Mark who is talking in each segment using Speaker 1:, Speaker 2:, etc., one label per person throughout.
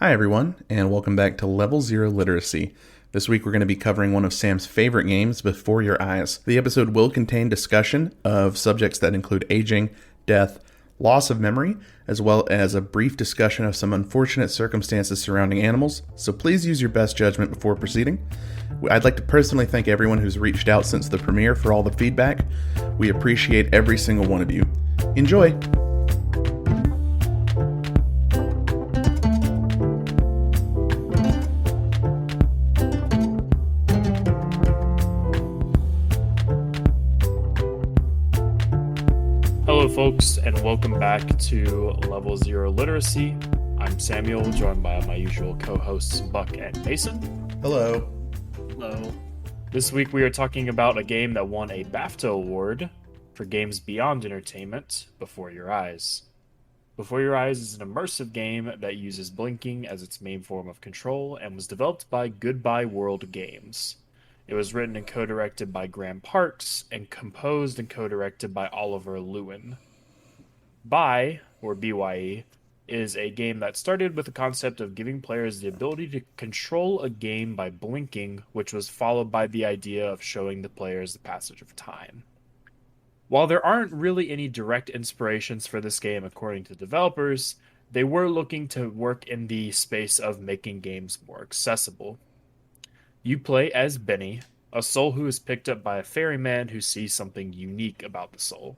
Speaker 1: Hi, everyone, and welcome back to Level Zero Literacy. This week we're going to be covering one of Sam's favorite games, Before Your Eyes. The episode will contain discussion of subjects that include aging, death, loss of memory, as well as a brief discussion of some unfortunate circumstances surrounding animals, so please use your best judgment before proceeding. I'd like to personally thank everyone who's reached out since the premiere for all the feedback. We appreciate every single one of you. Enjoy!
Speaker 2: Hello, folks, and welcome back to Level Zero Literacy. I'm Samuel, joined by my usual co-hosts Buck and Mason.
Speaker 1: Hello.
Speaker 3: Hello.
Speaker 2: This week we are talking about a game that won a BAFTA award for Games Beyond Entertainment, Before Your Eyes. Before Your Eyes is an immersive game that uses blinking as its main form of control and was developed by Goodbye World Games. It was written and co-directed by Graham Parks and composed and co-directed by Oliver Lewin. BYE, is a game that started with the concept of giving players the ability to control a game by blinking, which was followed by the idea of showing the players the passage of time. While there aren't really any direct inspirations for this game according to developers, they were looking to work in the space of making games more accessible. You play as Benny, a soul who is picked up by a ferryman who sees something unique about the soul.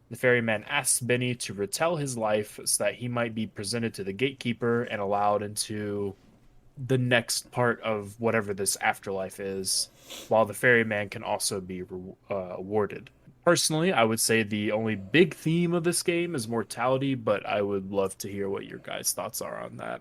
Speaker 2: The ferryman asks Benny to retell his life so that he might be presented to the gatekeeper and allowed into the next part of whatever this afterlife is, while the ferryman can also be awarded. Personally, I would say the only big theme of this game is mortality, but I would love to hear what your guys' thoughts are on that.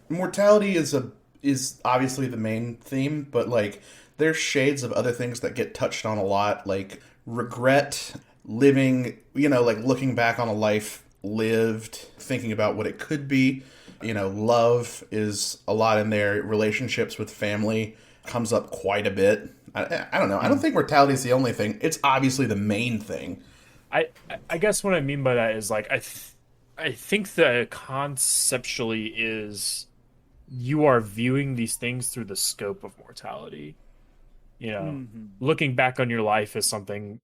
Speaker 1: Mortality is obviously the main theme, but like there's shades of other things that get touched on a lot, like regret, living, like looking back on a life lived, thinking about what it could be. Love is a lot in there. Relationships with family comes up quite a bit. I don't know. I don't think mortality is the only thing. It's obviously the main thing.
Speaker 2: I guess what I mean by that is like I think that conceptually is you are viewing these things through the scope of mortality. Looking back on your life is something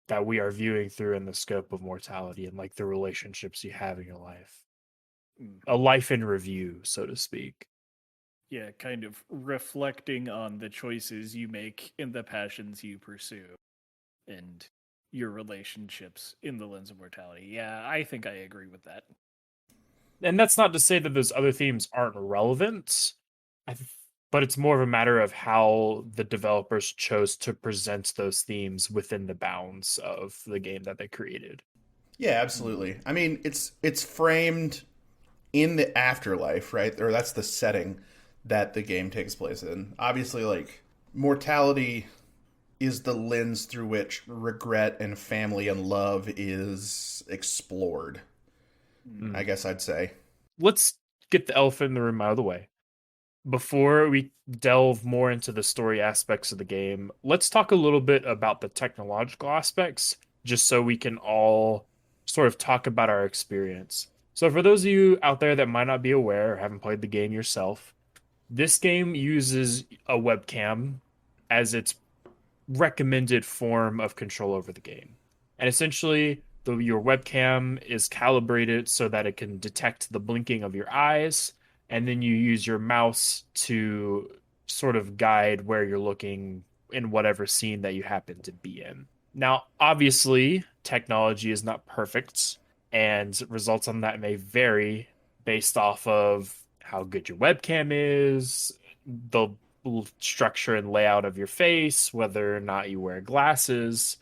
Speaker 2: that we are viewing through in the scope of mortality and like the relationships you have in your life. A life in review, so to speak.
Speaker 3: Yeah, kind of reflecting on the choices you make and the passions you pursue and your relationships in the lens of mortality. Yeah, I think I agree with that.
Speaker 2: And that's not to say that those other themes aren't relevant, but it's more of a matter of how the developers chose to present those themes within the bounds of the game that they created.
Speaker 1: Yeah, absolutely. I mean, it's framed in the afterlife, right? Or that's the setting that the game takes place in. Obviously, like, mortality is the lens through which regret and family and love is explored. I guess I'd say.
Speaker 2: Let's get the elephant in the room out of the way. Before we delve more into the story aspects of the game, let's talk a little bit about the technological aspects, just so we can all sort of talk about our experience. So for those of you out there that might not be aware or haven't played the game yourself, this game uses a webcam as its recommended form of control over the game. And essentially, your webcam is calibrated so that it can detect the blinking of your eyes, and then you use your mouse to sort of guide where you're looking in whatever scene that you happen to be in. Now, obviously, technology is not perfect, and results on that may vary based off of how good your webcam is, the structure and layout of your face, whether or not you wear glasses.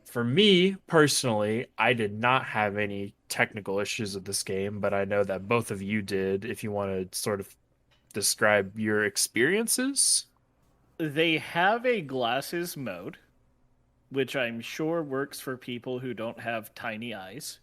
Speaker 2: For me, personally, I did not have any technical issues with this game, but I know that both of you did. If you want to sort of describe your experiences.
Speaker 3: They have a glasses mode, which I'm sure works for people who don't have tiny eyes.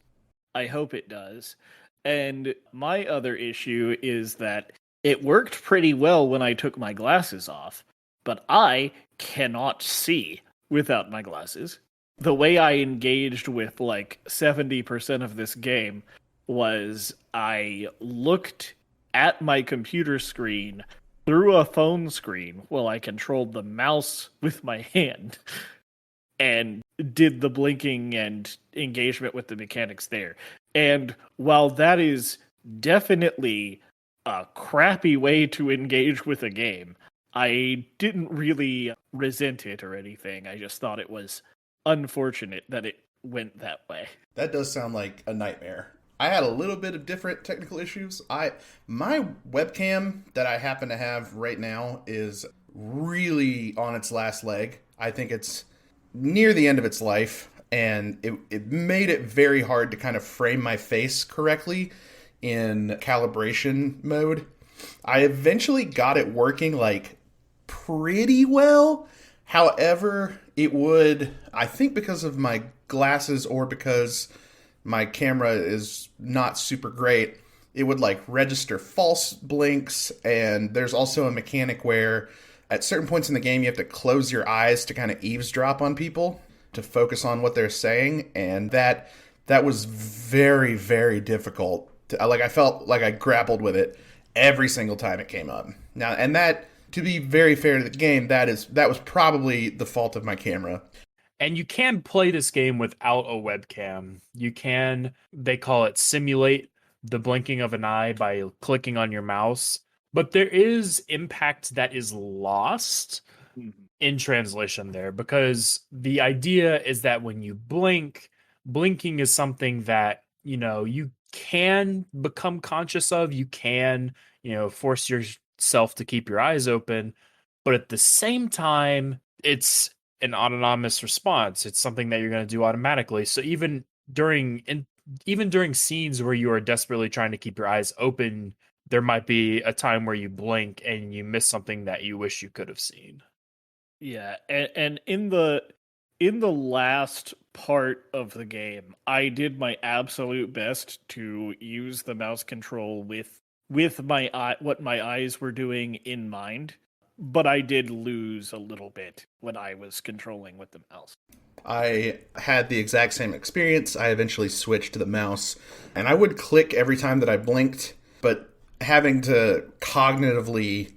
Speaker 3: I hope it does. And my other issue is that it worked pretty well when I took my glasses off, but I cannot see without my glasses. The way I engaged with like 70% of this game was I looked at my computer screen through a phone screen while I controlled the mouse with my hand and did the blinking and engagement with the mechanics there. And while that is definitely a crappy way to engage with a game, I didn't really resent it or anything. I just thought it was unfortunate that it went that way.
Speaker 1: That does sound like a nightmare. I had a little bit of different technical issues. My webcam that I happen to have right now is really on its last leg. I think it's near the end of its life, and it made it very hard to kind of frame my face correctly in calibration mode. I eventually got it working like pretty well. However, it would, I think because of my glasses or because my camera is not super great, it would like register false blinks. And there's also a mechanic where at certain points in the game you have to close your eyes to kind of eavesdrop on people to focus on what they're saying, and that was very, very difficult to, like, I felt like I grappled with it every single time it came up. Now, and that, to be very fair to the game, that was probably the fault of my camera.
Speaker 2: And you can play this game without a webcam. You can, they call it simulate the blinking of an eye by clicking on your mouse. But there is impact that is lost in translation there, because the idea is that when you blink, blinking is something that, you can become conscious of. You can, force yourself to keep your eyes open. But at the same time, it's an autonomous response. It's something that you're going to do automatically. So even during scenes where you are desperately trying to keep your eyes open, there might be a time where you blink and you miss something that you wish you could have seen.
Speaker 3: Yeah, and in the last part of the game, I did my absolute best to use the mouse control with my eye, what my eyes were doing in mind, but I did lose a little bit when I was controlling with the mouse.
Speaker 1: I had the exact same experience. I eventually switched to the mouse, and I would click every time that I blinked, but having to cognitively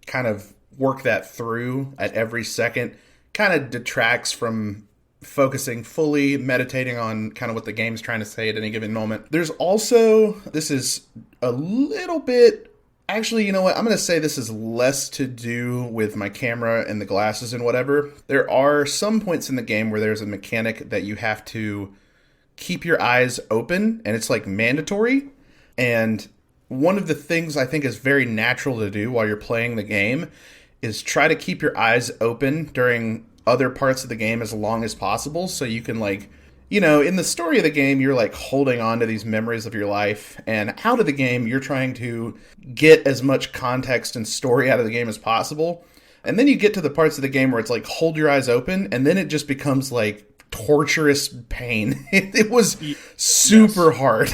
Speaker 1: kind of work that through at every second kind of detracts from focusing fully, meditating on kind of what the game's trying to say at any given moment. There's also, this is a little bit, actually, you know what? I'm going to say this is less to do with my camera and the glasses and whatever. There are some points in the game where there's a mechanic that you have to keep your eyes open, and it's like mandatory. And one of the things I think is very natural to do while you're playing the game is try to keep your eyes open during other parts of the game as long as possible, so you can, like, in the story of the game, you're like holding on to these memories of your life, and out of the game, you're trying to get as much context and story out of the game as possible. And then you get to the parts of the game where it's like, hold your eyes open, and then it just becomes like torturous pain. It was super hard.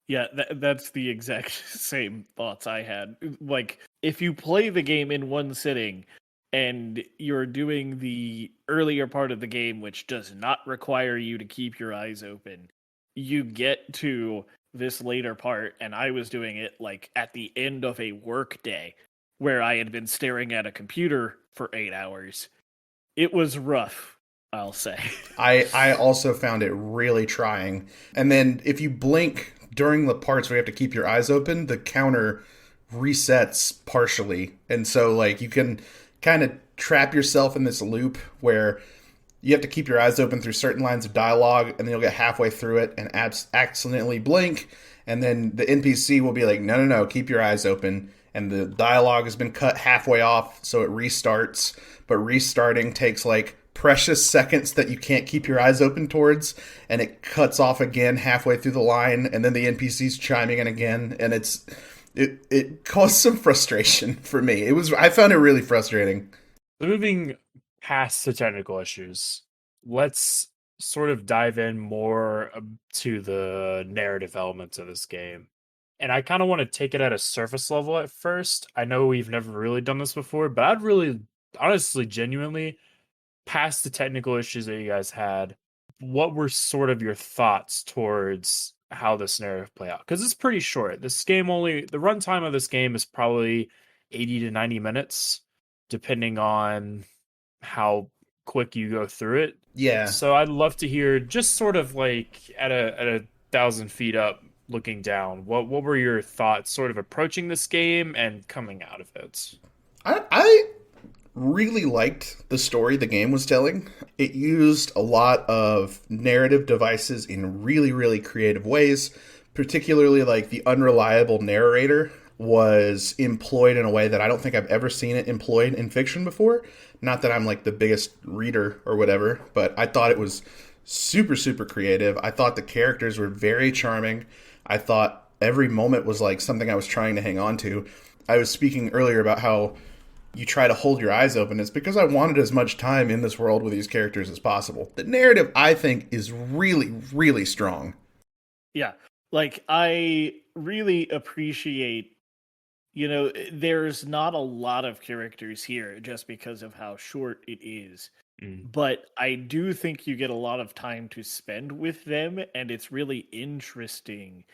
Speaker 3: Yeah, that's the exact same thoughts I had. Like, if you play the game in one sitting and you're doing the earlier part of the game, which does not require you to keep your eyes open, you get to this later part, and I was doing it like at the end of a work day where I had been staring at a computer for 8 hours. It was rough, I'll say.
Speaker 1: I also found it really trying. And then if you blink during the parts where you have to keep your eyes open, the counter resets partially. And so, like, you can kind of trap yourself in this loop where you have to keep your eyes open through certain lines of dialogue, and then you'll get halfway through it and accidentally blink, and then the NPC will be like, no, keep your eyes open. And the dialogue has been cut halfway off, so it restarts. But restarting takes like precious seconds that you can't keep your eyes open towards, and it cuts off again halfway through the line, and then the NPC's chiming in again, and it caused some frustration for me. I found it really frustrating.
Speaker 2: Moving past the technical issues, let's sort of dive in more to the narrative elements of this game. And I kind of want to take it at a surface level at first. I know we've never really done this before, but I'd really, honestly, genuinely, past the technical issues that you guys had, what were sort of your thoughts towards how this narrative play out, because it's pretty short. The runtime of this game is probably 80 to 90 minutes, depending on how quick you go through it.
Speaker 1: Yeah.
Speaker 2: So I'd love to hear, just sort of like at a 1,000 feet up, looking down. What were your thoughts, sort of approaching this game and coming out of it?
Speaker 1: I really liked the story the game was telling. It used a lot of narrative devices in really, really creative ways, particularly like the unreliable narrator was employed in a way that I don't think I've ever seen it employed in fiction before. Not that I'm like the biggest reader or whatever, but I thought it was super, super creative. I thought the characters were very charming. I thought every moment was like something I was trying to hang on to. I was speaking earlier about how you try to hold your eyes open. It's because I wanted as much time in this world with these characters as possible. The narrative, I think, is really, really strong.
Speaker 3: Yeah. Like, I really appreciate, there's not a lot of characters here just because of how short it is. But I do think you get a lot of time to spend with them, and it's really interesting.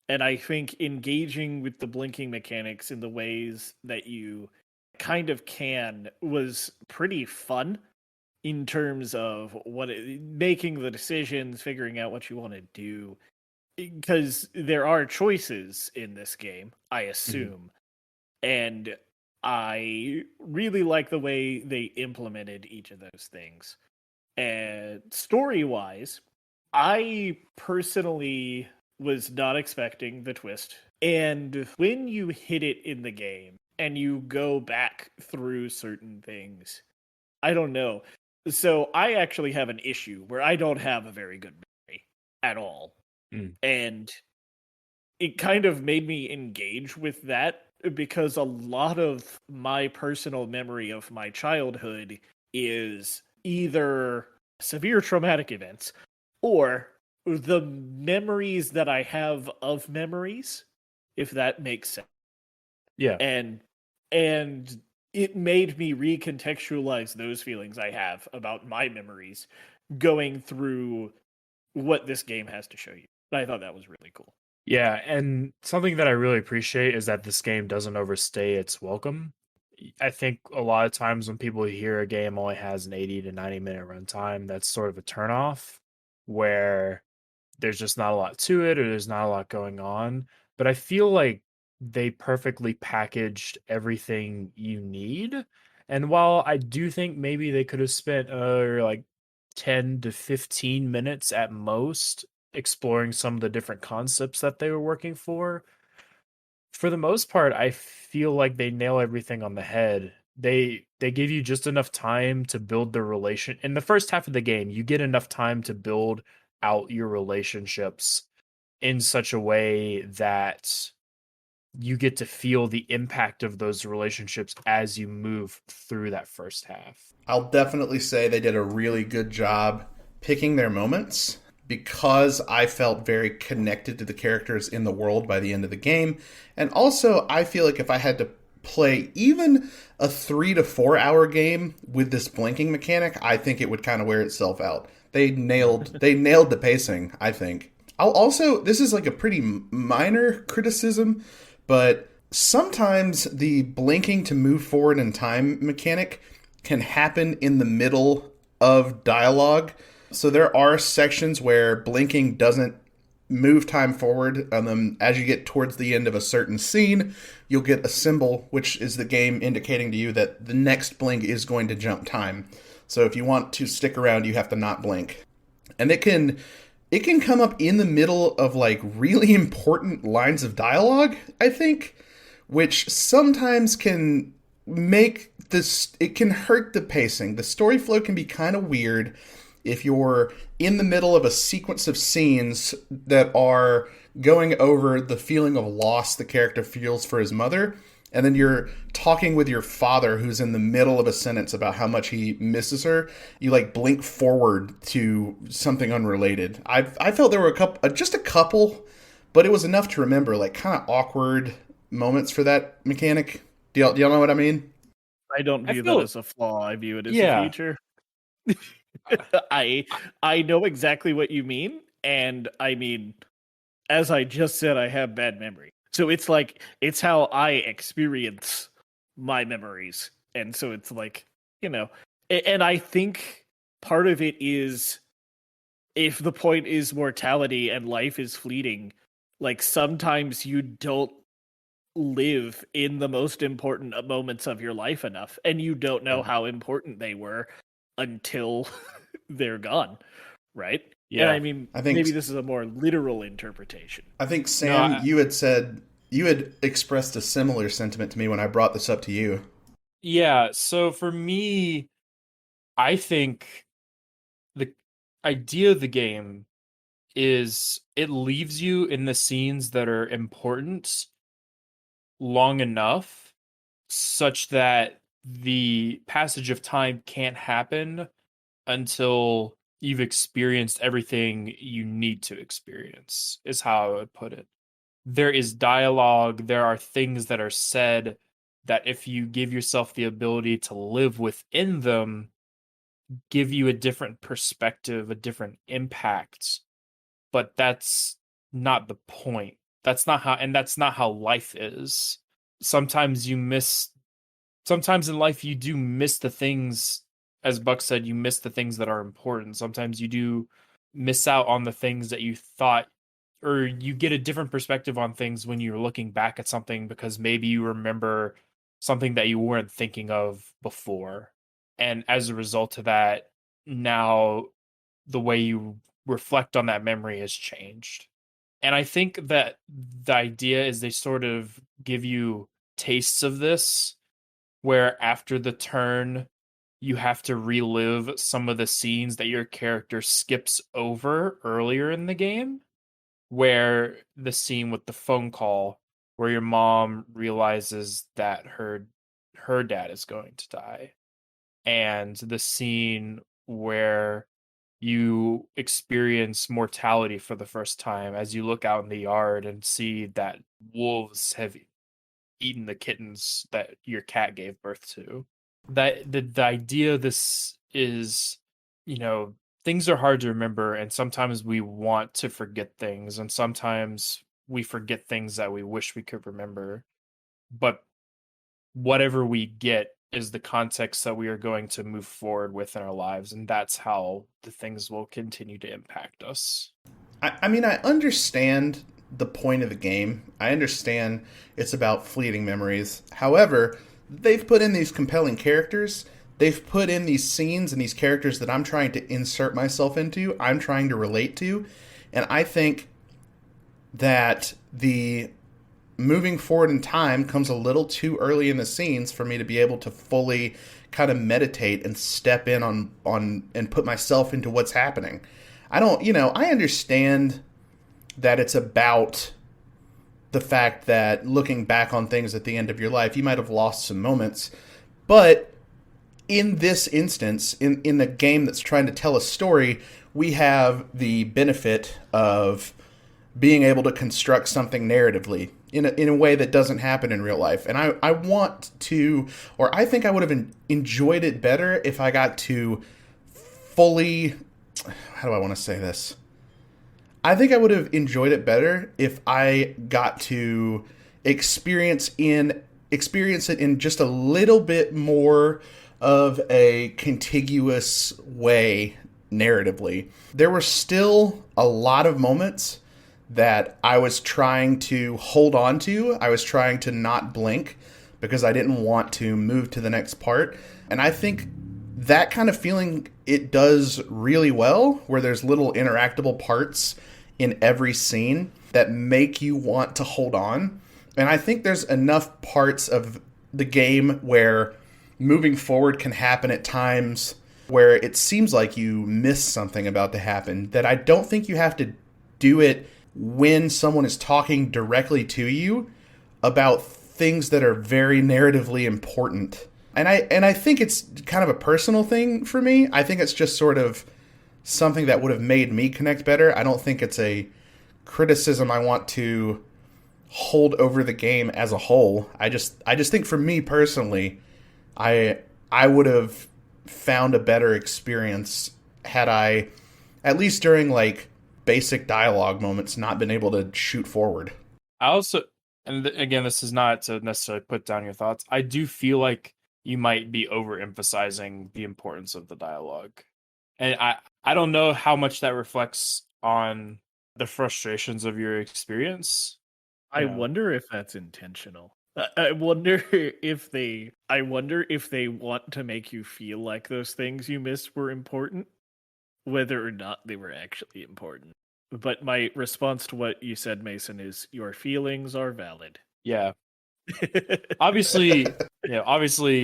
Speaker 3: And I think engaging with the blinking mechanics in the ways that you kind of can was pretty fun in terms of making the decisions, figuring out what you want to do. Because there are choices in this game, I assume. And I really like the way they implemented each of those things. And story-wise, I personally was not expecting the twist. And when you hit it in the game and you go back through certain things, I don't know. So I actually have an issue where I don't have a very good memory at all. And it kind of made me engage with that because a lot of my personal memory of my childhood is either severe traumatic events or the memories that I have of memories, if that makes sense.
Speaker 2: Yeah.
Speaker 3: And it made me recontextualize those feelings I have about my memories going through what this game has to show you. I thought that was really cool.
Speaker 2: Yeah, and something that I really appreciate is that this game doesn't overstay its welcome. I think a lot of times when people hear a game only has an 80 to 90 minute runtime, that's sort of a turnoff where there's just not a lot to it or there's not a lot going on. But I feel like they perfectly packaged everything you need. And while I do think maybe they could have spent like 10 to 15 minutes at most exploring some of the different concepts that they were working for the most part, I feel like they nail everything on the head. They give you just enough time to build the relation. In the first half of the game, you get enough time to build out your relationships in such a way that you get to feel the impact of those relationships as you move through that first half.
Speaker 1: I'll definitely say they did a really good job picking their moments because I felt very connected to the characters in the world by the end of the game. And also, I feel like if I had to play even a 3 to 4 hour game with this blinking mechanic, I think it would kind of wear itself out. They nailed the pacing, I think. I'll also, this is like a pretty minor criticism, but sometimes the blinking to move forward in time mechanic can happen in the middle of dialogue. So there are sections where blinking doesn't move time forward, and then as you get towards the end of a certain scene, you'll get a symbol, which is the game indicating to you that the next blink is going to jump time. So if you want to stick around, you have to not blink. And it can come up in the middle of like really important lines of dialogue, I think, which sometimes can make this, it can hurt the pacing. The story flow can be kind of weird if you're in the middle of a sequence of scenes that are going over the feeling of loss the character feels for his mother, and then you're talking with your father who's in the middle of a sentence about how much he misses her. You like blink forward to something unrelated. I felt there were just a couple, but it was enough to remember, like kind of awkward moments for that mechanic. Do y'all know what I mean?
Speaker 3: I don't view that as a flaw. I view it as a feature. I know exactly what you mean, and I mean, as I just said, I have bad memory. So it's like, it's how I experience my memories. And so it's like, and I think part of it is, if the point is mortality and life is fleeting, like sometimes you don't live in the most important moments of your life enough, and you don't know how important they were until they're gone, right? And I mean,
Speaker 1: I think
Speaker 3: maybe this is a more literal interpretation.
Speaker 1: I think Sam,
Speaker 2: No,
Speaker 1: you had expressed a similar sentiment to me when I brought this up to you.
Speaker 2: Yeah, so for me, I think the idea of the game is it leaves you in the scenes that are important long enough such that the passage of time can't happen until you've experienced everything you need to experience, is how I would put it. There is dialogue, there are things that are said that if you give yourself the ability to live within them, give you a different perspective, a different impact. But that's not the point. That's not how life is. Sometimes you miss, sometimes in life you do miss the things, as Buck said, you miss the things that are important. Sometimes you do miss out on the things that you thought, or you get a different perspective on things when you're looking back at something because maybe you remember something that you weren't thinking of before. And as a result of that, now the way you reflect on that memory has changed. And I think that the idea is they sort of give you tastes of this, where after the turn, you have to relive some of the scenes that your character skips over earlier in the game, where the scene with the phone call where your mom realizes that her dad is going to die, and the scene where you experience mortality for the first time as you look out in the yard and see that wolves have eaten the kittens that your cat gave birth to. That the idea of this is, you know, things are hard to remember, and sometimes we want to forget things, and sometimes we forget things that we wish we could remember. But whatever we get is the context that we are going to move forward with in our lives, and that's how the things will continue to impact us.
Speaker 1: I mean, I understand the point of the game. I understand it's about fleeting memories. However, they've put in these compelling characters. They've put in these scenes and these characters that I'm trying to insert myself into, I'm trying to relate to. And I think that the moving forward in time comes a little too early in the scenes for me to be able to fully kind of meditate and step in on and put myself into what's happening. I don't, I understand that it's about the fact that looking back on things at the end of your life, you might have lost some moments. But in this instance, in the game that's trying to tell a story, we have the benefit of being able to construct something narratively in a way that doesn't happen in real life. And I want to, or I think I would have enjoyed it better if I got to fully, how do I want to say this? I think I would have enjoyed it better if I got to experience it in just a little bit more of a contiguous way narratively. There were still a lot of moments that I was trying to hold on to. I was trying to not blink because I didn't want to move to the next part. And I think that kind of feeling it does really well, where there's little interactable parts in every scene that make you want to hold on. And I think there's enough parts of the game where moving forward can happen at times where it seems like you miss something about to happen, that I don't think you have to do it when someone is talking directly to you about things that are very narratively important. And I think it's kind of a personal thing for me. I think it's just sort of something that would have made me connect better. I don't think it's a criticism I want to hold over the game as a whole. I just think for me personally, I would have found a better experience had I, at least during like basic dialogue moments not been able to shoot forward.
Speaker 2: I also, and again, this is not to necessarily put down your thoughts. I do feel like you might be overemphasizing the importance of the dialogue. And I don't know how much that reflects on the frustrations of your experience.
Speaker 3: I wonder if that's intentional. I wonder if they want to make you feel like those things you missed were important, whether or not they were actually important. But my response to what you said, Mason, is your feelings are valid.
Speaker 2: Yeah. Obviously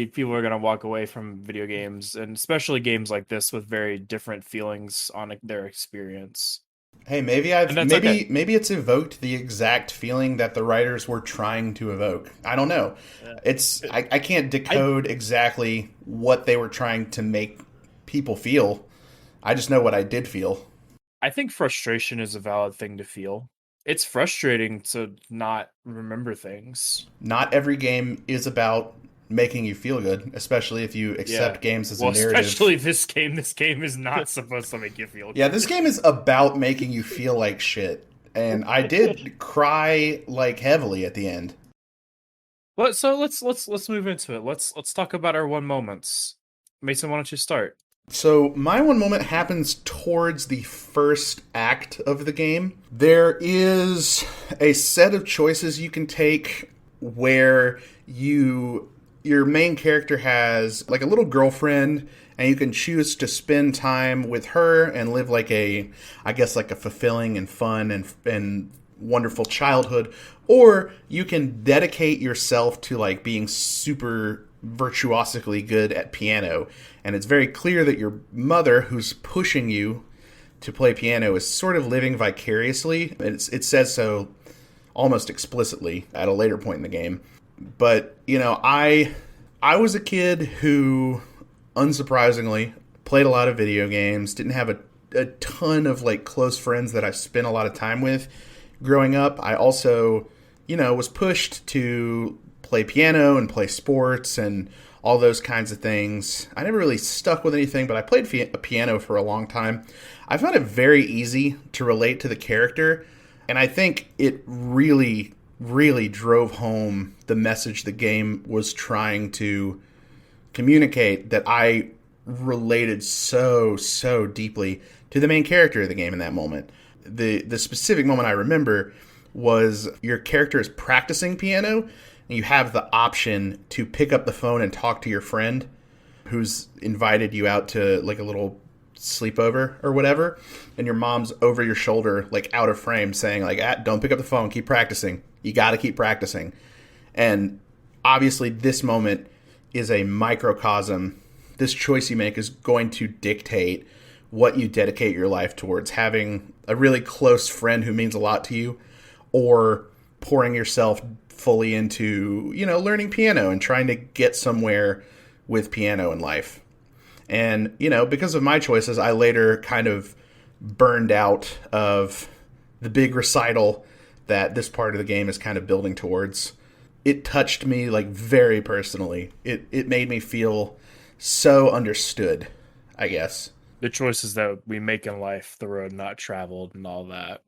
Speaker 2: people are going to walk away from video games, and especially games like this, with very different feelings on their experience.
Speaker 1: Hey, maybe it's evoked the exact feeling that the writers were trying to evoke. I don't know. I can't decode exactly what they were trying to make people feel. I just know what I did feel.
Speaker 2: I think frustration is a valid thing to feel. It's frustrating to not remember things.
Speaker 1: Not every game is about making you feel good, especially if you accept games as a narrative.
Speaker 2: Especially this game. This game is not supposed to make you feel good.
Speaker 1: Yeah, this game is about making you feel like shit. And I did cry like heavily at the end.
Speaker 2: So let's move into it. Let's talk about our one moments. Mason, why don't you start?
Speaker 1: So my one moment happens towards the first act of the game. There is a set of choices you can take where your main character has like a little girlfriend, and you can choose to spend time with her and live like a fulfilling and fun and wonderful childhood, or you can dedicate yourself to like being super virtuosically good at piano. And it's very clear that your mother, who's pushing you to play piano, is sort of living vicariously. It says so almost explicitly at a later point in the game. But, I was a kid who, unsurprisingly, played a lot of video games, didn't have a ton of like close friends that I spent a lot of time with growing up. I also, was pushed to play piano and play sports and all those kinds of things. I never really stuck with anything, but I played piano for a long time. I found it very easy to relate to the character, and I think it really, really drove home the message the game was trying to communicate, that I related so deeply to the main character of the game in that moment. The specific moment I remember was your character is practicing piano, and you have the option to pick up the phone and talk to your friend who's invited you out to like a little sleepover or whatever, and your mom's over your shoulder, like out of frame, saying like, don't pick up the phone, keep practicing. You got to keep practicing. And obviously this moment is a microcosm. This choice you make is going to dictate what you dedicate your life towards: having a really close friend who means a lot to you, or pouring yourself fully into, learning piano and trying to get somewhere with piano in life. And, because of my choices, I later kind of burned out of the big recital that this part of the game is kind of building towards. It touched me like very personally. It made me feel so understood, I guess.
Speaker 2: The choices that we make in life, the road not traveled and all that.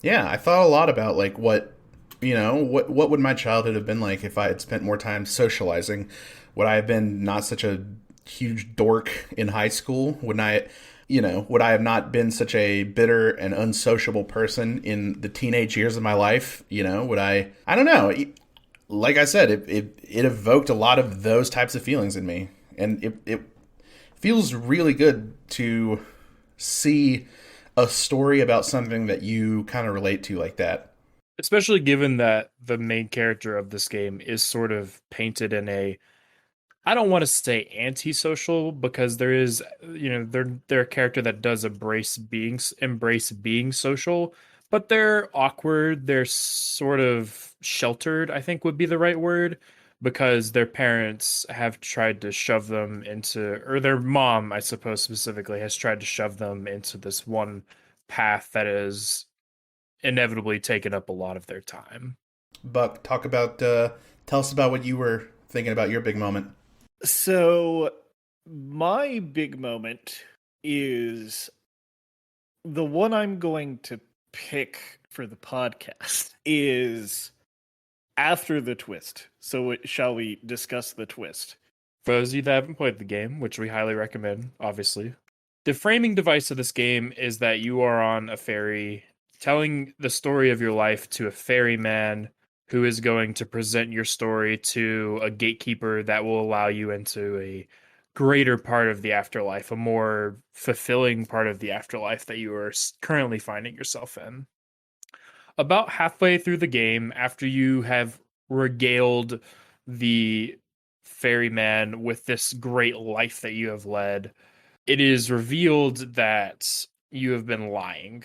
Speaker 1: Yeah, I thought a lot about like what would my childhood have been like if I had spent more time socializing? Would I have been not such a huge dork in high school? Would I have not been such a bitter and unsociable person in the teenage years of my life? I don't know. Like I said, it evoked a lot of those types of feelings in me. And it feels really good to see a story about something that you kind of relate to like that.
Speaker 2: Especially given that the main character of this game is sort of painted in a, I don't want to say antisocial, because there is, they're a character that does embrace being social, but they're awkward. They're sort of sheltered, I think would be the right word, because their parents have tried to shove them into, or their mom, I suppose specifically, has tried to shove them into this one path that is inevitably taken up a lot of their time.
Speaker 1: Buck, tell us about what you were thinking about your big moment.
Speaker 3: So my big moment is the one I'm going to pick for the podcast is After the Twist. So shall we discuss the twist?
Speaker 2: For those of you that haven't played the game, which we highly recommend, obviously, the framing device of this game is that you are on a ferry telling the story of your life to a ferryman who is going to present your story to a gatekeeper that will allow you into a greater part of the afterlife, a more fulfilling part of the afterlife that you are currently finding yourself in. About halfway through the game, after you have regaled the ferryman with this great life that you have led, it is revealed that you have been lying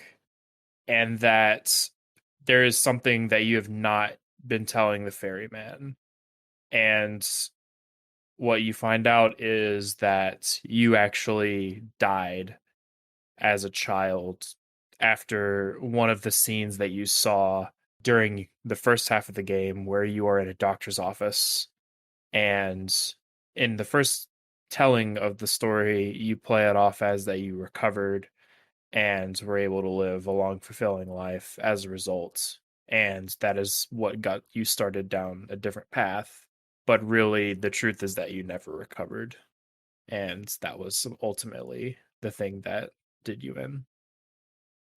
Speaker 2: and that there is something that you have not been telling the ferryman. And what you find out is that you actually died as a child after one of the scenes that you saw during the first half of the game where you are in a doctor's office. And in the first telling of the story, you play it off as that you recovered and were able to live a long, fulfilling life as a result. And that is what got you started down a different path. But really, the truth is that you never recovered. And that was ultimately the thing that did you in.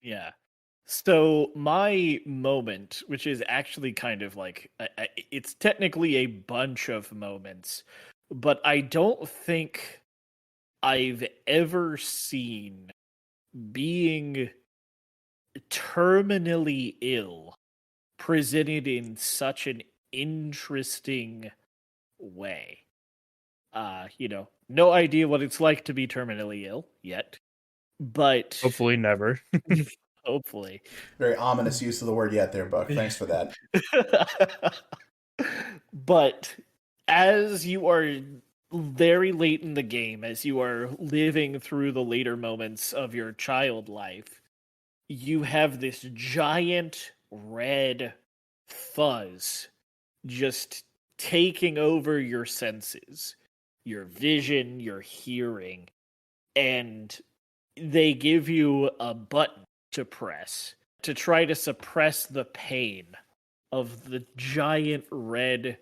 Speaker 3: Yeah. So my moment, which is actually kind of like, it's technically a bunch of moments, but I don't think I've ever seen being terminally ill presented in such an interesting way. No idea what it's like to be terminally ill yet, but
Speaker 2: Hopefully, never.
Speaker 3: hopefully.
Speaker 1: Very ominous use of the word yet there, Buck. Thanks for that.
Speaker 3: But as you are very late in the game, as you are living through the later moments of your child life, you have this giant red fuzz just taking over your senses, your vision, your hearing, and they give you a button to press to try to suppress the pain of the giant red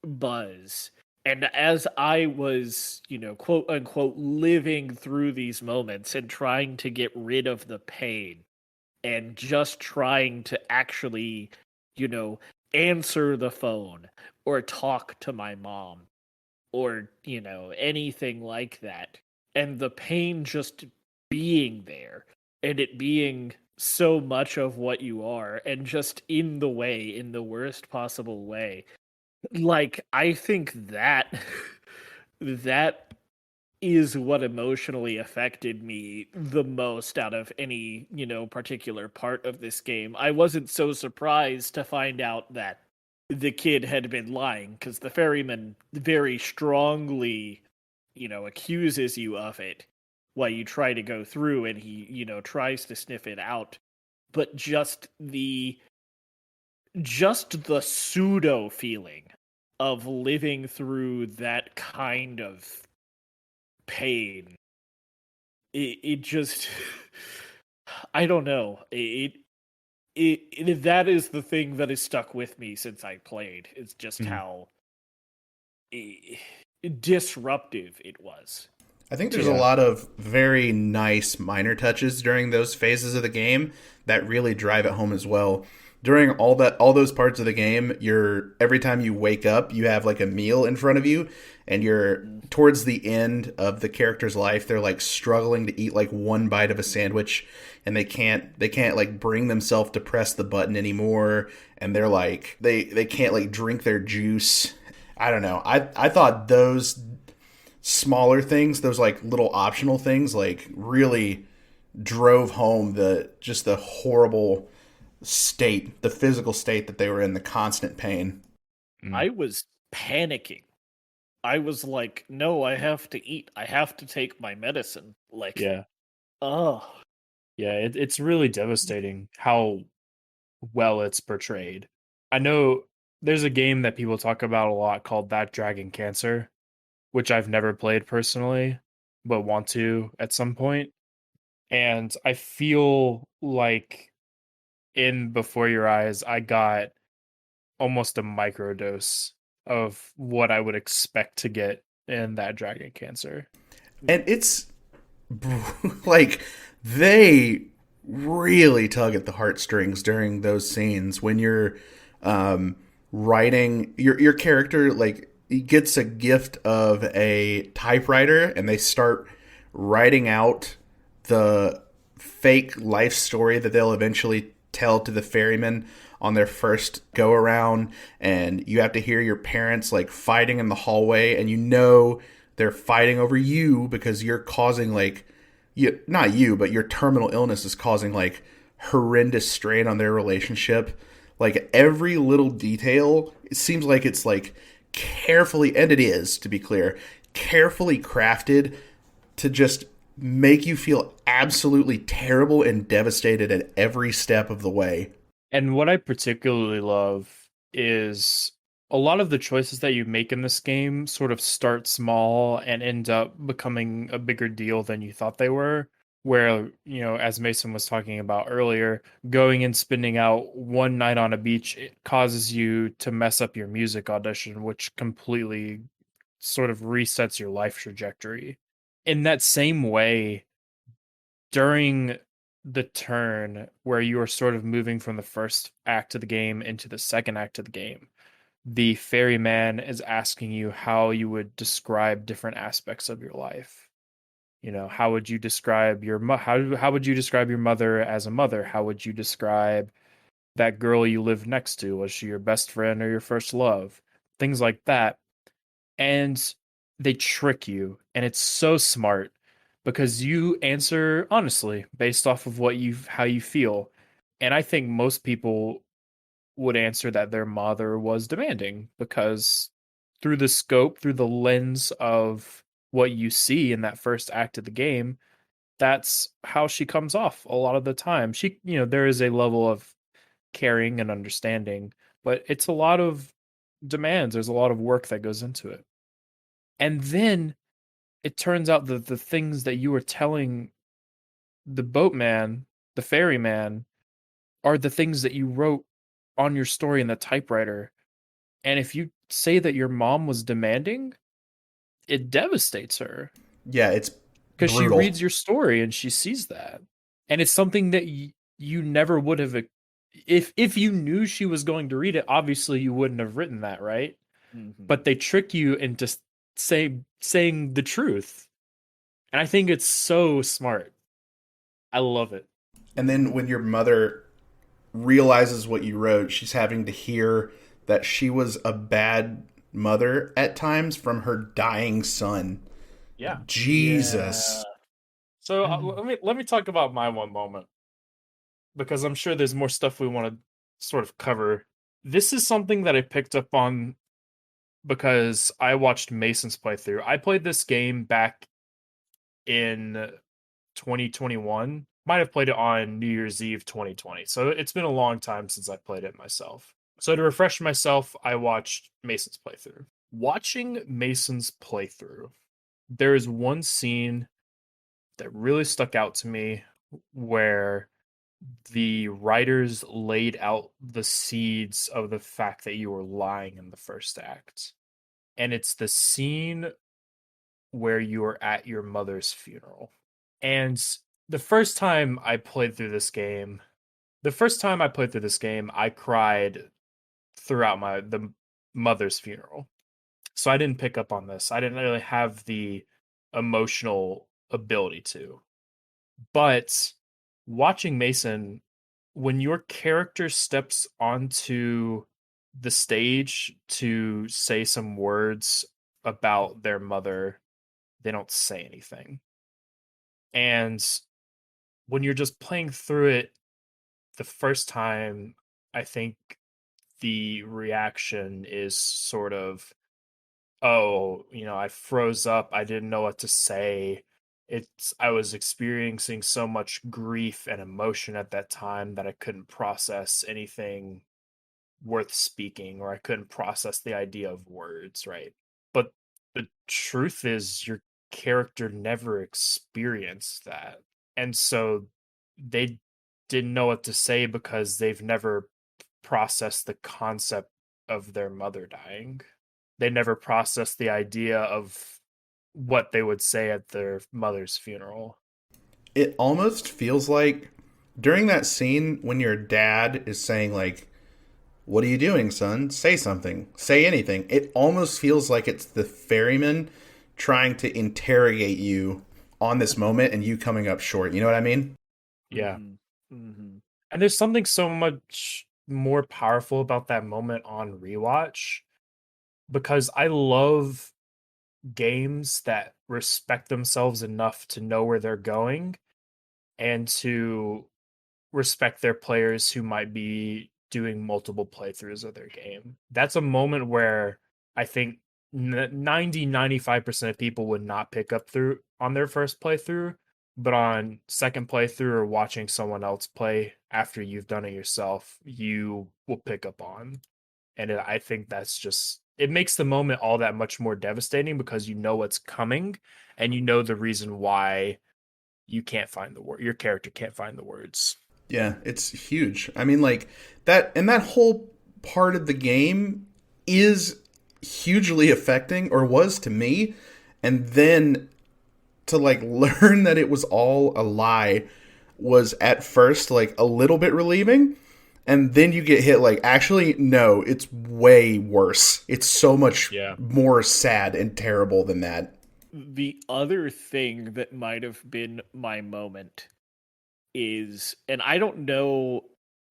Speaker 3: buzz. And as I was, quote unquote, living through these moments and trying to get rid of the pain and just trying to actually, answer the phone or talk to my mom or, anything like that. And the pain just being there and it being so much of what you are and just in the way, in the worst possible way. Like, I think that that is what emotionally affected me the most out of any, particular part of this game. I wasn't so surprised to find out that the kid had been lying because the ferryman very strongly, accuses you of it while you try to go through and he, tries to sniff it out. But just the pseudo feeling of living through that kind of pain, it just I don't know, that is the thing that has stuck with me since I played. It's just how disruptive it was.
Speaker 1: I think there's a lot of very nice minor touches during those phases of the game that really drive it home as well. During all those parts of the game, every time you wake up, you have like a meal in front of you, and you're towards the end of the character's life. They're like struggling to eat like one bite of a sandwich, and they can't like bring themselves to press the button anymore, and they're like they can't like drink their juice. I don't know. I thought those smaller things, those like little optional things, like really drove home the horrible state, the physical state that they were in, the constant pain.
Speaker 3: I was panicking. I was like, no, I have to eat. I have to take my medicine. Like,
Speaker 2: Yeah.
Speaker 3: Oh.
Speaker 2: Yeah, it's really devastating how well it's portrayed. I know there's a game that people talk about a lot called That Dragon Cancer, which I've never played personally, but want to at some point. And I feel like in Before Your Eyes, I got almost a microdose of what I would expect to get in that Dragon Cancer.
Speaker 1: And it's like they really tug at the heartstrings during those scenes when you're writing your character, like he gets a gift of a typewriter and they start writing out the fake life story that they'll eventually tell to the ferryman on their first go around. And you have to hear your parents like fighting in the hallway, and you know they're fighting over you because you're causing like not you, but your terminal illness is causing like horrendous strain on their relationship. Like every little detail, it seems like it's like carefully, and it is, to be clear, carefully crafted to just make you feel absolutely terrible and devastated at every step of the way.
Speaker 2: And what I particularly love is a lot of the choices that you make in this game sort of start small and end up becoming a bigger deal than you thought they were. Where, as Mason was talking about earlier, going and spending out one night on a beach, it causes you to mess up your music audition, which completely sort of resets your life trajectory. In that same way, during the turn where you are sort of moving from the first act of the game into the second act of the game, the ferryman is asking you how you would describe different aspects of your life. How would you describe how would you describe your mother as a mother? How would you describe that girl you lived next to? Was she your best friend or your first love? Things like that. And they trick you, and it's so smart because you answer honestly based off of how you feel. And I think most people would answer that their mother was demanding because through the lens of what you see in that first act of the game, that's how she comes off a lot of the time. There is a level of caring and understanding, but it's a lot of demands. There's a lot of work that goes into it. And then it turns out that the things that you were telling the boatman, the ferryman, are the things that you wrote on your story in the typewriter. And if you say that your mom was demanding, it devastates her
Speaker 1: Yeah, it's
Speaker 2: because she
Speaker 1: brutal.
Speaker 2: reads your story and she sees that. And it's something that you never would have if you knew she was going to read it, obviously you wouldn't have written that, right?
Speaker 3: Mm-hmm.
Speaker 2: But they trick you into saying the truth. And I think it's so smart. I love it.
Speaker 1: And then when your mother realizes what you wrote, she's having to hear that she was a bad mother at times from her dying son.
Speaker 2: Yeah.
Speaker 1: Jesus.
Speaker 2: So let me talk about my one moment because I'm sure there's more stuff we want to sort of cover. This is something that I picked up on because I watched Mason's playthrough. I played this game back in 2021. Might have played it on New Year's Eve 2020. So it's been a long time since I played it myself. So to refresh myself, I watched Mason's playthrough. Watching Mason's playthrough, there is one scene that really stuck out to me where the writers laid out the seeds of the fact that you were lying in the first act. And it's the scene where you are at your mother's funeral. And the first time I played through this game, I cried throughout the mother's funeral. So I didn't pick up on this. I didn't really have the emotional ability to. But watching Mason, when your character steps onto the stage to say some words about their mother, they don't say anything. And when you're just playing through it the first time, I think the reaction is sort of, oh, I froze up. I didn't know what to say. I was experiencing so much grief and emotion at that time that I couldn't process anything worth speaking, or I couldn't process the idea of words, right? But the truth is your character never experienced that. and so they didn't know what to say because they've never processed the concept of their mother dying. They never processed the idea of what they would say at their mother's funeral.
Speaker 1: It almost feels like during that scene when your dad is saying like, "What are you doing, son? Say something. Say anything." It almost feels like it's the ferryman trying to interrogate you on this moment and you coming up short. You know what I mean?
Speaker 2: Yeah.
Speaker 3: Mm-hmm.
Speaker 2: And there's something so much more powerful about that moment on rewatch because I love games that respect themselves enough to know where they're going and to respect their players who might be doing multiple playthroughs of their game. That's a moment where I think 90-95% of people would not pick up through on their first playthrough, but on second playthrough or watching someone else play after you've done it yourself, you will pick up on. And I think that's just, it makes the moment all that much more devastating because you know what's coming and you know the reason why you can't find the word, your character can't find the words.
Speaker 1: Yeah, it's huge. I mean, like that, and that whole part of the game is hugely affecting, or was to me. And then to like learn that it was all a lie was at first like a little bit relieving. And then you get hit like, actually, no, it's way worse. It's so much
Speaker 2: Yeah.
Speaker 1: more sad and terrible than that.
Speaker 3: The other thing that might have been my moment is, and I don't know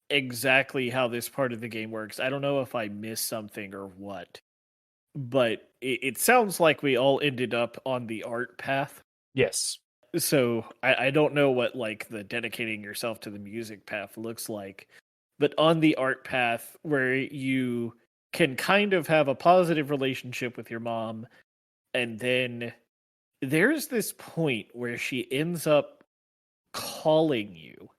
Speaker 3: exactly how this part of the game works. I don't know if I missed something or what, but it sounds like we all ended up on the art path.
Speaker 2: Yes.
Speaker 3: So I don't know what like the dedicating yourself to the music path looks like, but on the art path where you can kind of have a positive relationship with your mom, and then there's this point where she ends up calling you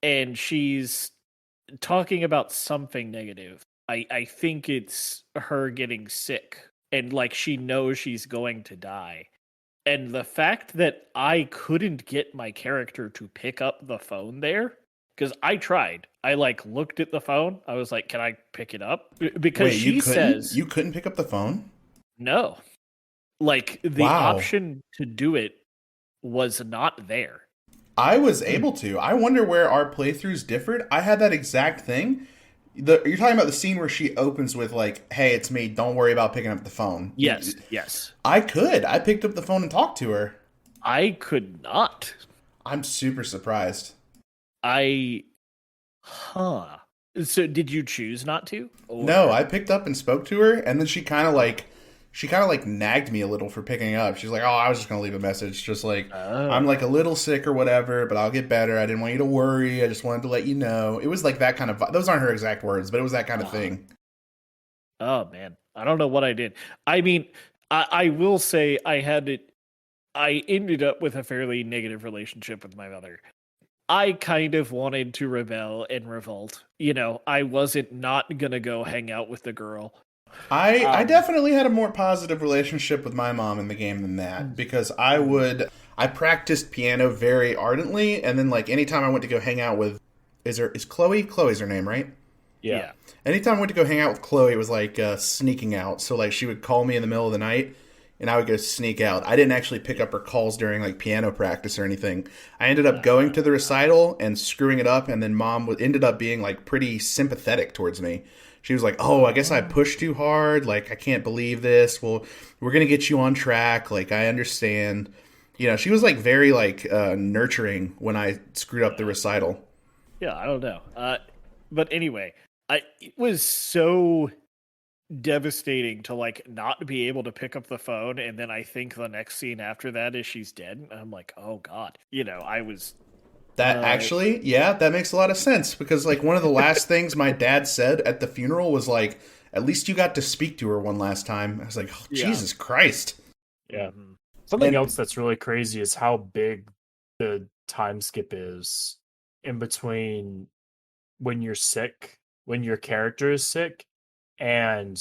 Speaker 3: and she's talking about something negative. I think it's her getting sick and like she knows she's going to die. And the fact that I couldn't get my character to pick up the phone there, because I tried. I like looked at the phone. I was like, "Can I pick it up?" Because
Speaker 1: Wait,
Speaker 3: she says
Speaker 1: you couldn't pick up the phone?
Speaker 3: no. Like the
Speaker 1: Wow.
Speaker 3: option to do it was not there.
Speaker 1: I was able to. I wonder where our playthroughs differed. I had that exact thing. You're talking about the scene where she opens with like, "Hey, it's me. Don't worry about picking up the phone."
Speaker 3: Yes, yes.
Speaker 1: I could. I picked up the phone and talked to her.
Speaker 3: I could not.
Speaker 1: I'm super surprised.
Speaker 3: I huh. So did you choose not to?
Speaker 1: No, I picked up and spoke to her, and then she kind of like nagged me a little for picking up. She's like, "Oh, I was just gonna leave a message, just like I'm like a little sick or whatever, but I'll get better. I didn't want you to worry. I just wanted to let you know." It was like that kind of. Those aren't her exact words, but it was that kind of thing.
Speaker 3: Oh man, I don't know what I did. I mean, I will say I had it. I ended up with a fairly negative relationship with my mother. I kind of wanted to rebel and revolt. You know, I wasn't not gonna go hang out with the girl.
Speaker 1: I definitely had a more positive relationship with my mom in the game than that because I practiced piano very ardently, and then like anytime I went to go hang out with is Chloe's her name, right?
Speaker 2: Yeah.
Speaker 1: Anytime I went to go hang out with Chloe, it was like sneaking out. So like she would call me in the middle of the night, and I would go sneak out. I didn't actually pick up her calls during like piano practice or anything. I ended up going to the recital and screwing it up, and then mom ended up being like pretty sympathetic towards me. She was like, "Oh, I guess I pushed too hard. Like I can't believe this. Well, we're gonna get you on track. Like I understand." You know, she was like very like nurturing when I screwed up the recital.
Speaker 3: Yeah, I don't know. But anyway, it was so devastating to like not be able to pick up the phone, and then I think the next scene after that is she's dead. And I'm like, oh god, you know, I was
Speaker 1: That actually, yeah, that makes a lot of sense because like one of the last things my dad said at the funeral was like, "At least you got to speak to her one last time." I was like, oh,
Speaker 3: Yeah.
Speaker 1: Jesus Christ.
Speaker 2: Yeah.
Speaker 3: Mhm.
Speaker 2: Something
Speaker 1: And-
Speaker 2: else that's really crazy is how big the time skip is in between when you're sick, when your character is sick, and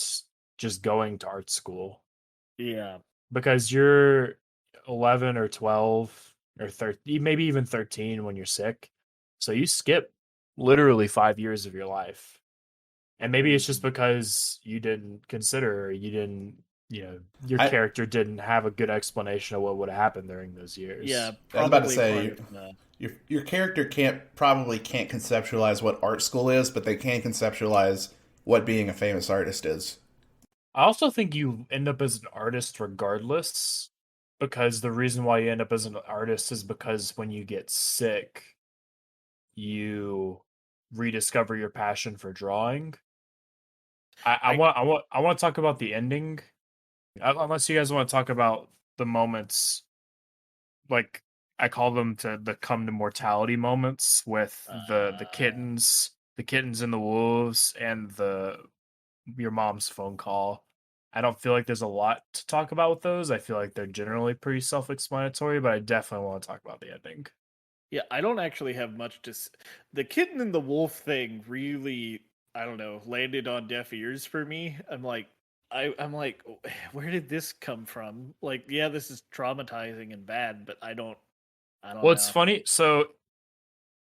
Speaker 2: just going to art school.
Speaker 3: Yeah.
Speaker 2: Because you're 11 or 12, or 13, maybe even 13 when you're sick. So you skip literally 5 years of your life. And maybe it's just because you didn't consider, or you didn't, your
Speaker 1: I
Speaker 2: character didn't have a good explanation of what would happen during those
Speaker 3: Yeah,
Speaker 2: years.
Speaker 1: I was about to
Speaker 3: probably part
Speaker 1: say
Speaker 3: of the.
Speaker 1: your character can't conceptualize what art school is, but they can conceptualize what being a famous artist is.
Speaker 2: I also think you end up as an artist regardless, because the reason why you end up as an artist is because when you get sick, you rediscover your passion for drawing.
Speaker 3: I
Speaker 2: I want to talk about the ending, unless you guys want to talk about the moments, like I call them the come to mortality moments with the kittens and the wolves, and the your mom's phone call. I don't feel like there's a lot to talk about with those. I feel like they're generally pretty self-explanatory, but I definitely want to talk about the ending.
Speaker 3: Yeah, I don't actually have much to. The kitten and the wolf thing really, I don't know, landed on deaf ears for me. I'm like, where did this come from? Like, yeah, this is traumatizing and bad, but I don't
Speaker 2: Well, it's
Speaker 3: know.
Speaker 2: funny. So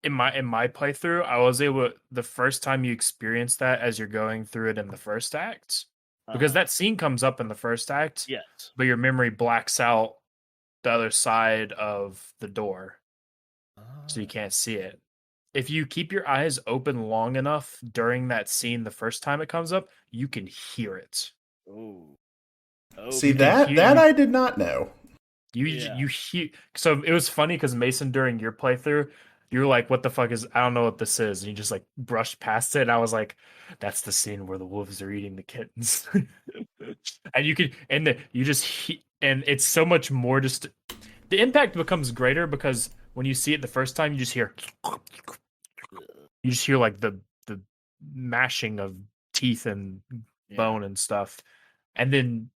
Speaker 2: in my playthrough, I was able, the first time you experience that as you're going through it in the first act, because
Speaker 3: Uh-huh.
Speaker 2: that scene comes up in the first act,
Speaker 3: Yes.
Speaker 2: but your memory blacks out the other side of the door, so you can't see it. If you keep your eyes open long enough during that scene the first time it comes up, you can hear it.
Speaker 3: Oh.
Speaker 1: See
Speaker 2: You can
Speaker 3: Okay.
Speaker 1: that
Speaker 2: hear
Speaker 1: that
Speaker 2: you
Speaker 1: I did not know.
Speaker 3: Yeah.
Speaker 2: you hear. So it was funny because Mason, during your playthrough, you were like, "What the fuck is? I don't know what this is," and you just like brushed past it. And I was like, "That's the scene where the wolves are eating the kittens," and you could, you just and it's so much more. Just the impact becomes greater because when you see it the first time, you just hear like the mashing of teeth and
Speaker 3: Yeah.
Speaker 2: bone and stuff, and then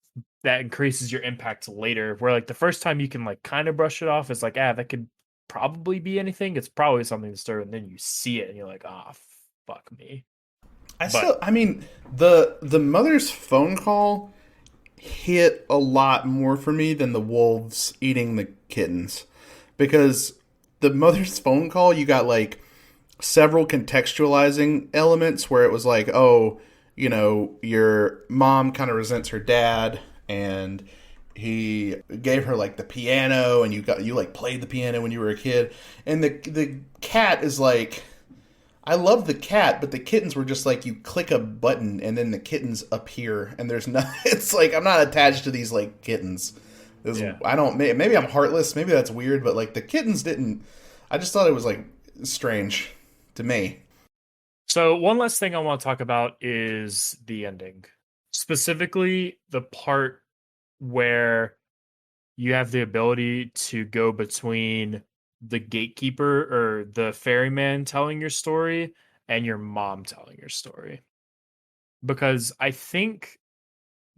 Speaker 2: that increases your impact later, where like the first time you can like kind of brush it off, it's like, that could probably be anything, it's probably something disturbing, and then you see it and you're like, ah, fuck me. But
Speaker 1: I mean, the mother's phone call hit a lot more for me than the wolves eating the kittens, because the mother's phone call, you got like several contextualizing elements where it was like, oh, your mom kind of resents her dad, and he gave her like the piano, and you like played the piano when you were a kid, and the cat is like, I love the cat, but the kittens were just like, you click a button and then the kittens appear, and there's no. It's like, I'm not attached to these like kittens.
Speaker 2: yeah.
Speaker 1: I don't. Maybe I'm heartless. Maybe that's weird, but like the kittens didn't. I just thought it was like strange to me.
Speaker 2: So one last thing I want to talk about is the ending, specifically the part where you have the ability to go between the gatekeeper or the ferryman telling your story and your mom telling your story. Because I think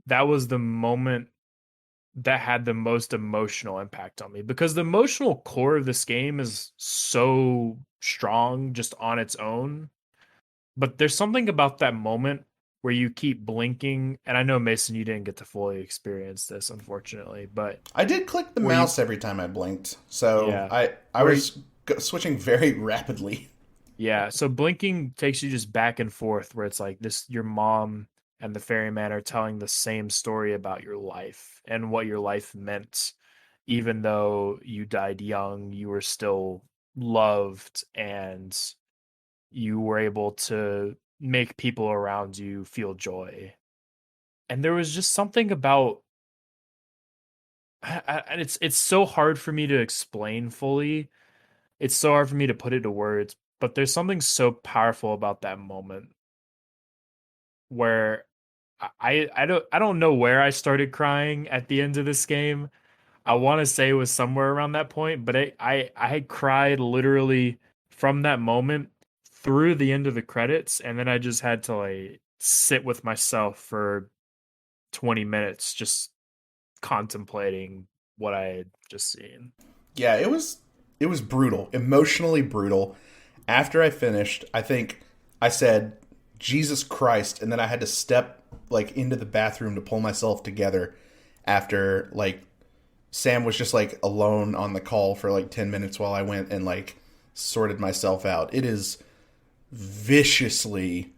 Speaker 2: that was the moment that had the most emotional impact on me. Because the emotional core of this game is so strong just on its own. But there's something about that moment where you keep blinking. And I know, Mason, you didn't get to fully experience this, unfortunately, but
Speaker 1: I did click the
Speaker 2: where you,
Speaker 1: mouse every time I blinked, so
Speaker 2: yeah,
Speaker 1: I
Speaker 2: where
Speaker 1: was switching very rapidly.
Speaker 2: Yeah, so blinking takes you just back and forth where it's like this, your mom and the ferryman are telling the same story about your life and what your life meant. Even though you died young, you were still loved, and you were able to make people around you feel joy. And there was just something about, and it's so hard for me to explain fully. It's so hard for me to put it to words, but there's something so powerful about that moment where I don't know where I started crying at the end of this game. I want to say it was somewhere around that point, but I had cried literally from that moment through the end of the credits, and then I just had to like sit with myself for 20 minutes just contemplating what I had just seen.
Speaker 1: Yeah, it was brutal, emotionally brutal. After I finished, I think I said, Jesus Christ, and then I had to step like into the bathroom to pull myself together after like Sam was just like alone on the call for like 10 minutes while I went and like sorted myself out. It is viciously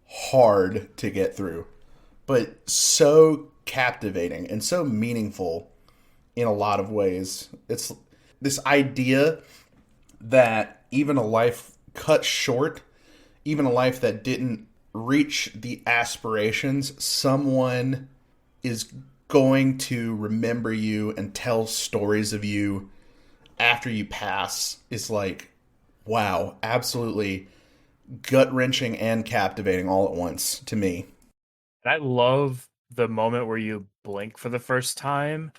Speaker 1: hard to get through, but so captivating and so meaningful in a lot of ways. It's this idea that even a life cut short, even a life that didn't reach the aspirations, someone is going to remember you and tell stories of you after you pass is like, wow, absolutely gut wrenching and captivating all at once to me.
Speaker 2: And I love the moment where you blink for the first time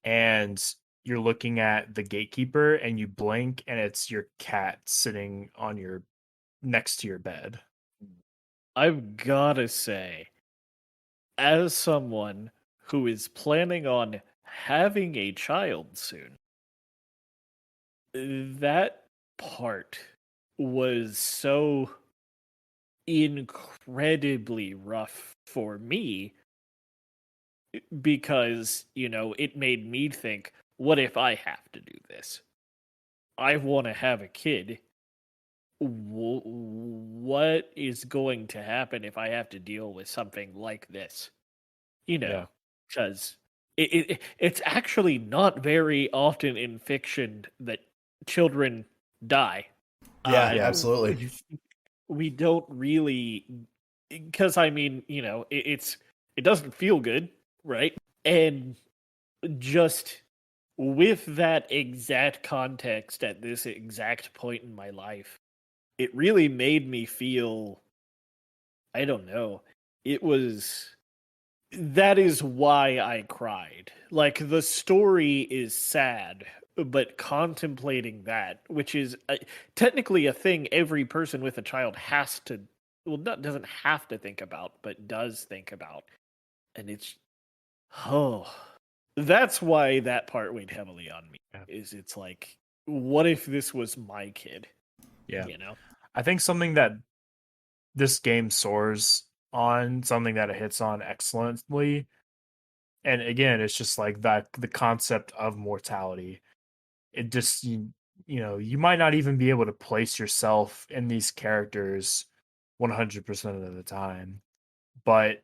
Speaker 2: and you're looking at the gatekeeper and you blink and it's your cat sitting on your next to your bed.
Speaker 3: I've gotta say, as someone who is planning on having a child soon, that part was so incredibly rough for me because, it made me think, what if I have to do this? I want to have a kid. What is going to happen if I have to deal with something like this?
Speaker 2: Yeah.
Speaker 3: Because it's actually not very often in fiction that children die.
Speaker 1: Yeah,
Speaker 2: Yeah.
Speaker 1: absolutely.
Speaker 3: We don't really, because I mean, it doesn't feel good, right? And just with that exact context at this exact point in my life, it really made me feel, I don't know, it was, that is why I cried. Like, the story is sad, but contemplating that, which is technically a thing every person with a child has to, well, not doesn't have to think about, but does think about. And it's, oh, that's why that part weighed heavily on me.
Speaker 2: Yeah.
Speaker 3: Is it's like, what if this was my kid?
Speaker 2: Yeah.
Speaker 3: You know?
Speaker 2: I think something that this game soars on, something that it hits on excellently, and again, it's just like that the concept of mortality. It just you might not even be able to place yourself in these characters 100% of the time, but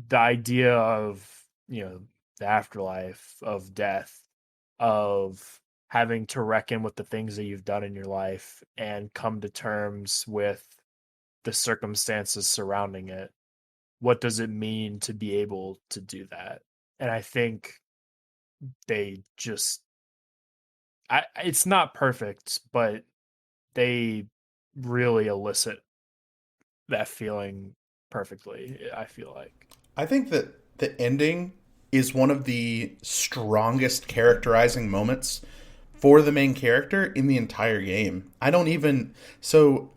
Speaker 2: the idea of the afterlife, of death, of having to reckon with the things that you've done in your life and come to terms with the circumstances surrounding it. What does it mean to be able to do that? And I think they just it's not perfect, but they really elicit that feeling perfectly, I feel like.
Speaker 1: I think that the ending is one of the strongest characterizing moments for the main character in the entire game. I don't even so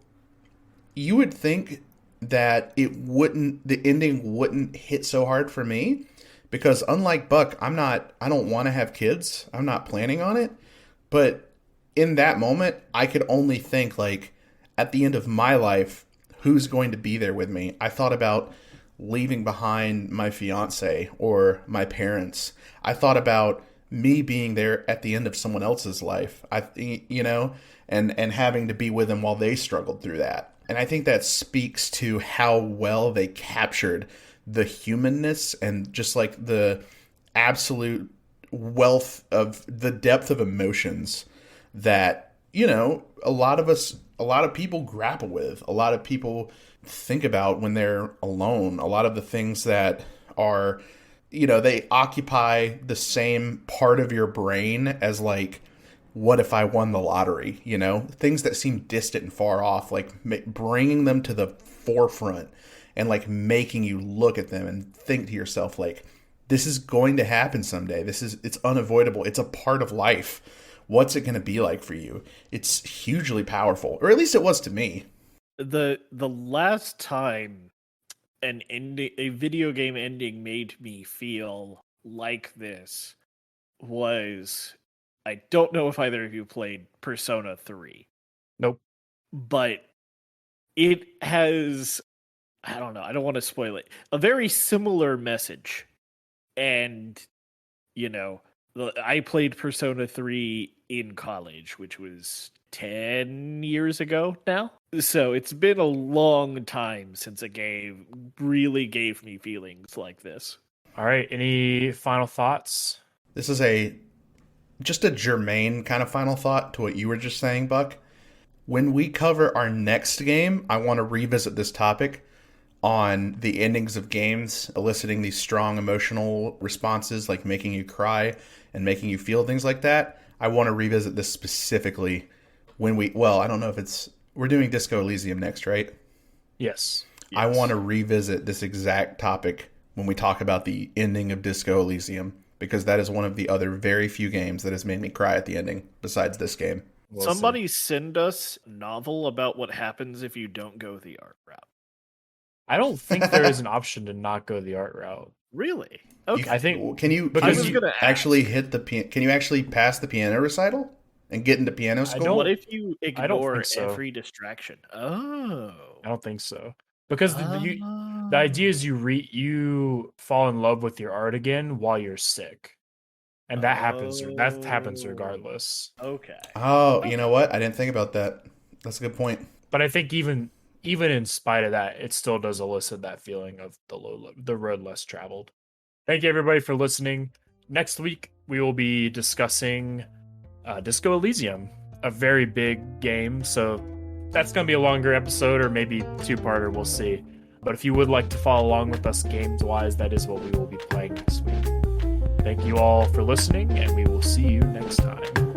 Speaker 1: you would think that the ending wouldn't hit so hard for me because unlike Buck, I don't want to have kids. I'm not planning on it. But in that moment, I could only think like at the end of my life, who's going to be there with me? I thought about leaving behind my fiance or my parents. I thought about me being there at the end of someone else's life. And having to be with them while they struggled through that. And I think that speaks to how well they captured the humanness and just like the absolute wealth of the depth of emotions that, a lot of people grapple with, a lot of people think about when they're alone, a lot of the things that are, they occupy the same part of your brain as like, what if I won the lottery? Things that seem distant and far off, like bringing them to the forefront and like making you look at them and think to yourself, like, this is going to happen someday. It's unavoidable. It's a part of life. What's it going to be like for you? It's hugely powerful, or at least it was to me.
Speaker 3: The last time a video game ending made me feel like this was, I don't know if either of you played Persona 3.
Speaker 2: Nope.
Speaker 3: But it has, I don't know, I don't want to spoil it, a very similar message. And, I played Persona 3 in college, which was 10 years ago now. So it's been a long time since a game really gave me feelings like this.
Speaker 2: All right. Any final thoughts?
Speaker 1: This is just a germane kind of final thought to what you were just saying, Buck. When we cover our next game, I want to revisit this topic on the endings of games eliciting these strong emotional responses, like making you cry and making you feel things like that. I want to revisit this specifically when I don't know if we're doing Disco Elysium next, right?
Speaker 2: Yes.
Speaker 1: I want to revisit this exact topic when we talk about the ending of Disco Elysium, because that is one of the other very few games that has made me cry at the ending besides this game.
Speaker 3: Somebody send us a novel about what happens if you don't go the art route.
Speaker 2: I don't think there is an option to not go the art route.
Speaker 3: Really? Okay.
Speaker 2: I think
Speaker 1: can you actually hit the can you actually pass the piano recital and get into piano school?
Speaker 3: What if you ignore
Speaker 2: so.
Speaker 3: every distraction? Oh,
Speaker 2: I don't think so. Because the idea is you fall in love with your art again while you're sick. And that happens regardless.
Speaker 3: Okay.
Speaker 1: Oh, you know what? I didn't think about that. That's a good point.
Speaker 2: But I think even in spite of that, it still does elicit that feeling of the road less traveled. Thank you everybody for listening. Next week we will be discussing Disco Elysium, a very big game. So that's going to be a longer episode, or maybe two-parter. We'll see. But if you would like to follow along with us games-wise, that is what we will be playing next week. Thank you all for listening, and we will see you next time.